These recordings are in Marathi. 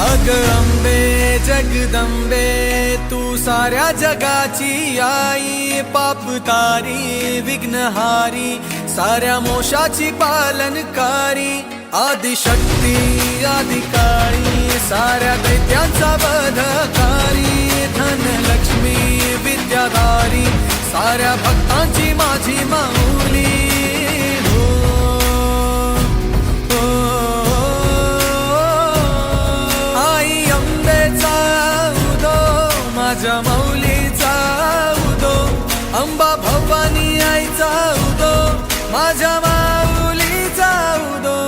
अग अंबे जगदंबे तू साऱ्या जगाची आई, पाप तारी विघ्नहारी साऱ्या मोशाची पालनकारी, आदिशक्ती आदिकाळी साऱ्या दैत्यांचा वधकारी, धनलक्ष्मी विद्याधारी साऱ्या भक्तांची माझी माऊली। माझ्या माऊलीचा उदो, अंबा भवानी आईचा उदो, माझ्या माऊलीचा उदो।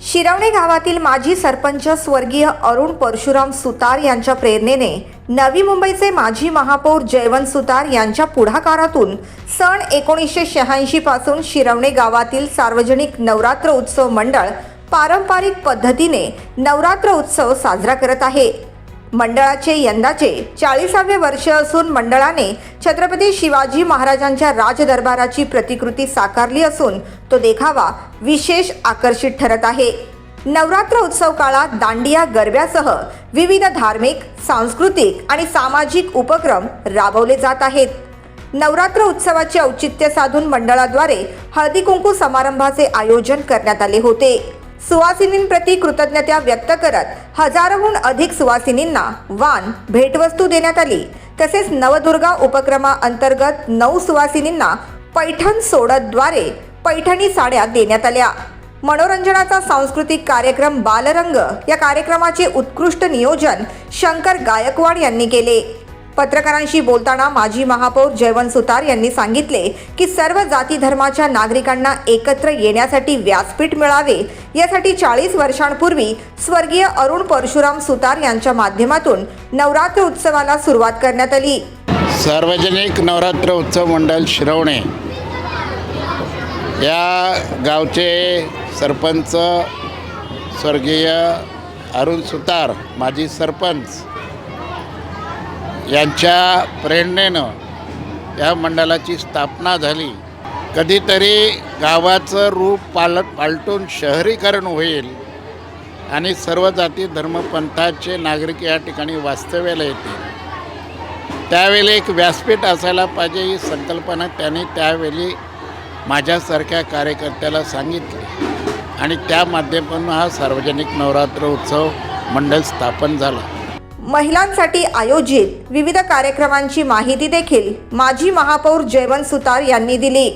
शिरवणे गावातील माजी सरपंच स्वर्गीय अरुण परशुराम सुतार यांच्या प्रेरणेने नवी मुंबईचे माजी महापौर जयवंत सुतार यांच्या पुढाकारातून सन 1986 पासून शिरवणे गावातील सार्वजनिक नवरात्र उत्सव मंडळ पारंपरिक पद्धतीने नवरात्र उत्सव साजरा करत आहे। मंडळाचे यंदाचे 40वे वर्ष असून मंडळाने छत्रपती शिवाजी महाराजांच्या राजदरबाराची प्रतिकृती साकारली असून तो देखावा विशेष आकर्षित ठरत आहे। नवरात्र उत्सव काळात दांडिया गरब्यासह विविध धार्मिक, सांस्कृतिक आणि सामाजिक उपक्रम राबवले जात आहेत। नवरात्र उत्सवाचे औचित्य साधून मंडळाद्वारे हळदी कुंकू समारंभाचे आयोजन करण्यात आले होते। सुवासिनींप्रती कृतज्ञता व्यक्त करत हजारोहून अधिक सुवासिनींना वाण भेटवस्तू देण्यात आली। तसेच नवदुर्गा उपक्रमाअंतर्गत 9 सुवासिनींना पैठण सोडतद्वारे पैठणी साड्या देण्यात आल्या। मनोरंजनाचा सांस्कृतिक कार्यक्रम बालरंग या कार्यक्रमाचे उत्कृष्ट नियोजन शंकर गायकवाड यांनी केले। पत्रकारांशी बोलताना माजी महापौर जयवंत सुतार यांनी सांगितले की सर्व जाती धर्माच्या नागरिकांना एकत्र येण्यासाठी व्यासपीठ मिळावे यासाठी 40 वर्षांपूर्वी स्वर्गीय अरुण परशुराम सुतार यांच्या माध्यमातून नवरात्र उत्सवाला सुरुवात करण्यात आली। सार्वजनिक नवरात्र उत्सव मंडळ शिरवणे या गावचे सरपंच स्वर्गीय अरुण सुतार माजी सरपंच यांच्या प्रेरणेनं या मंडळाची स्थापना झाली। कधीतरी गावाचं रूप पालटून शहरीकरण होईल आणि सर्व जाती धर्मपंथाचे नागरिक या ठिकाणी वास्तव्याला येतील, त्यावेळी एक व्यासपीठ असायला पाहिजे ही संकल्पना त्यांनी त्यावेळी माझ्यासारख्या कार्यकर्त्याला सांगितली आणि त्या माध्यमातून हा सार्वजनिक नवरात्र उत्सव मंडळ स्थापन झाला। महिलांसाठी आयोजित विविध कार्यक्रमांची माहिती देखील माजी महापौर जयवंत सुतार यांनी दिली।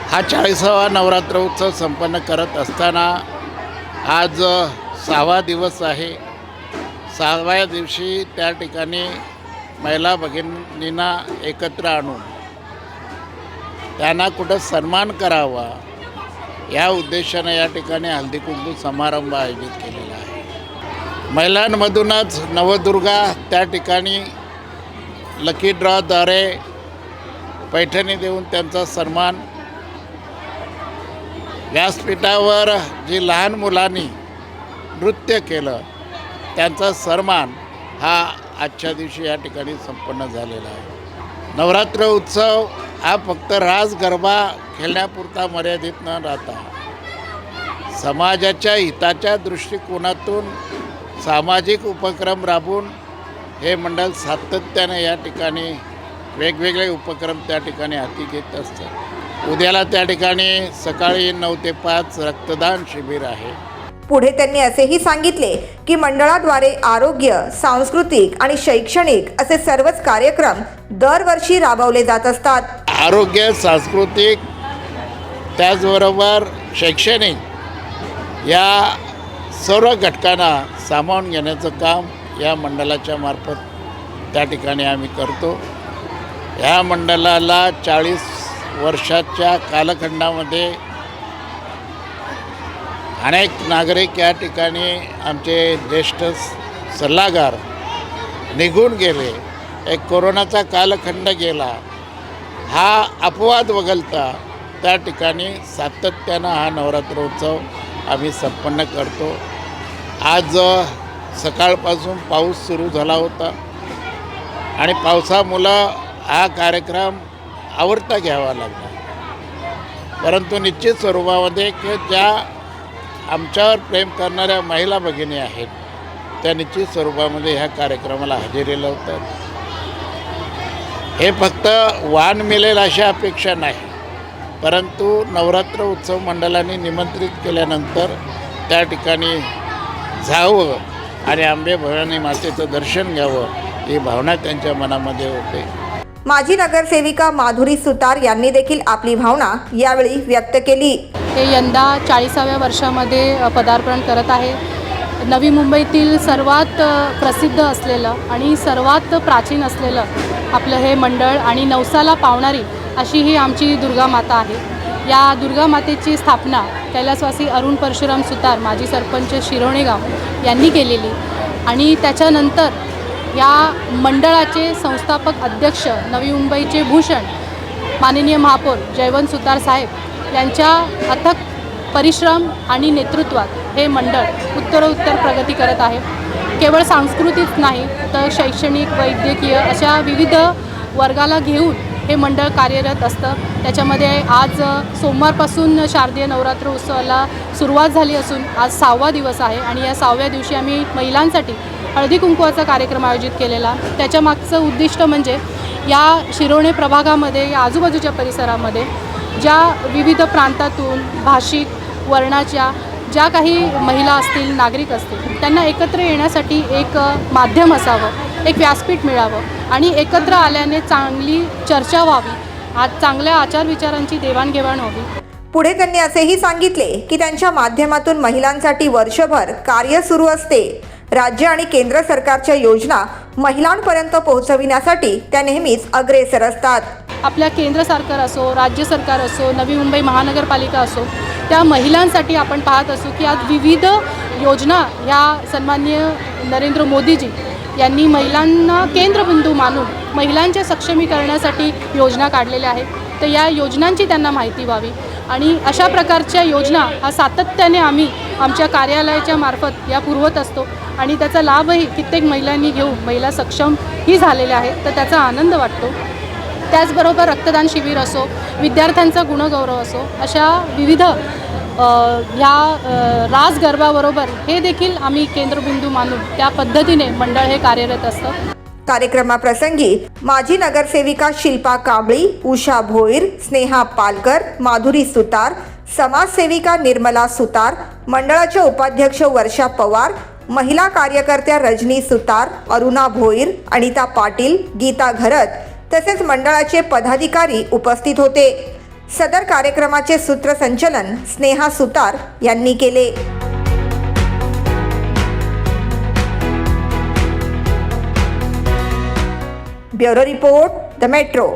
हा 40वा नवरात्र उत्सव संपन्न करत असताना आज 6वा दिवस आहे। 6व्या दिवशी त्या ठिकाणी महिला भगिनींना एकत्र आणून त्यांना कुठं सन्मान करावा या उद्देशाने या ठिकाणी हळदी कुंकू समारंभ आयोजित केलेला आहे। महिलांमधूनच नवदुर्गा त्या ठिकाणी लकी ड्रॉद्वारे पैठणी देऊन त्यांचा सन्मान, व्यासपीठावर जी लहान मुलांनी नृत्य केलं त्यांचा सन्मान हा आजच्या दिवशी या ठिकाणी संपन्न झालेला आहे। नवरात्र उत्सव हा फक्त रास गरबा खेळण्यापुरता मर्यादित न राहता समाजाच्या हिताच्या दृष्टिकोनातून सामाजिक उपक्रम राबवून हे मंडळ सातत्याने या ठिकाणी वेगवेगळे उपक्रम त्या ठिकाणी हाती घेत असतात। उद्याला त्या ठिकाणी सकाळी 9 ते 5 रक्तदान शिबिर आहे। पुढे त्यांनी असेही सांगितले की मंडळाद्वारे आरोग्य, सांस्कृतिक आणि शैक्षणिक असे सर्वच कार्यक्रम दरवर्षी राबवले जात असतात। आरोग्य, सांस्कृतिक त्याचबरोबर शैक्षणिक या सर्व घटकांना सामावून घेण्याचं काम या मंडळाच्या मार्फत त्या ठिकाणी आम्ही करतो। या मंडळाला 40 वर्षाच्या कालखंडामध्ये अनेक नागरिक या ठिकाणी आमचे ज्येष्ठ सल्लागार निघून गेले, एक कोरोनाचा कालखंड गेला, हा अपवाद वगळता त्या ठिकाणी सातत्यानं हा नवरात्र उत्सव आम्ही संपन्न करतो। आज सकाळपासून पाऊस सुरू झाला होता आणि पावसामुळं हा कार्यक्रम आवर्ता घ्यावा लागला, परंतु निश्चित स्वरूपामध्ये की ज्या आमच्यावर प्रेम करणाऱ्या महिला भगिनी आहेत त्या निश्चित स्वरूपामध्ये ह्या कार्यक्रमाला हजेरी लावतात। हे फक्त वाण मिळेल अशी अपेक्षा नाही, परंतु नवरात्र उत्सव मंडळाने निमंत्रित केल्यानंतर त्या ठिकाणी जावं आणि अंबे भवानी मातेचं दर्शन घ्यावं ही भावना त्यांच्या मनामध्ये होते। माजी नगरसेविका माधुरी सुतार यांनी देखील आपली भावना यावेळी व्यक्त केली। ते यंदा 40व्या वर्षामध्ये पदार्पण करत आहे। नवी मुंबईतील सर्वात प्रसिद्ध असलेलं आणि सर्वात प्राचीन असलेलं आपलं हे मंडळ आणि नवसाला पावणारी अशी ही आमची दुर्गा माता आहे। या दुर्गा मातेची स्थापना कैलासवासी अरुण परशुराम सुतार माजी सरपंच शिरोणे गाव यांनी केलेली आणि त्याच्यानंतर या मंडळाचे संस्थापक अध्यक्ष नवी मुंबईचे भूषण माननीय महापौर जयवंत सुतार साहेब यांच्या अथक परिश्रम आणि नेतृत्वात हे मंडळ उत्तरोत्तर प्रगती करत आहे। केवळ सांस्कृतिक नाही तर शैक्षणिक, वैद्यकीय अशा विविध वर्गाला घेऊन हे मंडळ कार्यरत असतं। त्याच्यामध्ये आज सोमवारपासून शारदीय नवरात्र उत्सवाला सुरुवात झाली असून आज 6वा दिवस आहे आणि या 6व्या दिवशी आम्ही महिलांसाठी हळदी कुंकवाचा कार्यक्रम आयोजित केलेला। त्याच्या मागचं उद्दिष्ट म्हणजे या शिरोणे प्रभागामध्ये, या आजूबाजूच्या परिसरामध्ये ज्या विविध प्रांतातून भाषिक, वर्णाच्या ज्या काही महिला असतील, नागरिक असतील, त्यांना एकत्र येण्यासाठी एक माध्यम असावं, एक व्यासपीठ मिळावं आणि एकत्र आल्याने चांगली चर्चा व्हावी, आज चांगल्या आचारविचारांची देवाणघेवाण व्हावी। पुढे त्यांनी असेही सांगितले की त्यांच्या माध्यमातून महिलांसाठी वर्षभर कार्य सुरू असते। राज्य आणि केंद्र सरकारच्या योजना महिलांपर्यंत पोहोचविण्यासाठी त्या नेहमीच अग्रेसर असतात. आपल्या केंद्र सरकार असो, राज्य सरकार असो, नवी मुंबई महानगरपालिका असो, त्या महिलांसाठी आपण पाहत असू की आज विविध योजना ह्या सन्माननीय नरेंद्र मोदीजी यांनी महिलांना केंद्रबिंदू मानून महिलांच्या सक्षमीकरणासाठी योजना काढलेल्या आहेत. तर या योजनांची त्यांना माहिती व्हावी आणि अशा प्रकारच्या योजना हा सातत्याने आम्ही आमच्या कार्यालयाच्या मार्फत या पुरवत असतो आणि त्याचा लाभही कित्येक महिलांनी घेऊन महिला सक्षम ही झालेल्या आहेत. तर त्याचा आनंद वाटतो. त्याचबरोबर रक्तदान शिबिर असो, विद्यार्थ्यांचा गुणगौरव असो, अशा विविध रास गरबाबरोबर हे देखील आम्ही केंद्रबिंदू मानून त्या पद्धतीने मंडळ हे कार्यरत असतं. कार्यक्रमाप्रसंगी माजी नगरसेविका शिल्पा कांबळी, उषा भोईर, स्नेहा पालकर, माधुरी सुतार, समाजसेविका निर्मला सुतार, मंडळाच्या उपाध्यक्ष वर्षा पवार, महिला कार्यकर्त्या रजनी सुतार, अरुणा भोईर, अनिता पाटील, गीता घरत तसेच मंडळाचे पदाधिकारी उपस्थित होते. सदर कार्यक्रमाचे सूत्रसंचलन स्नेहा सुतार यांनी केले. Bureau report, the metro.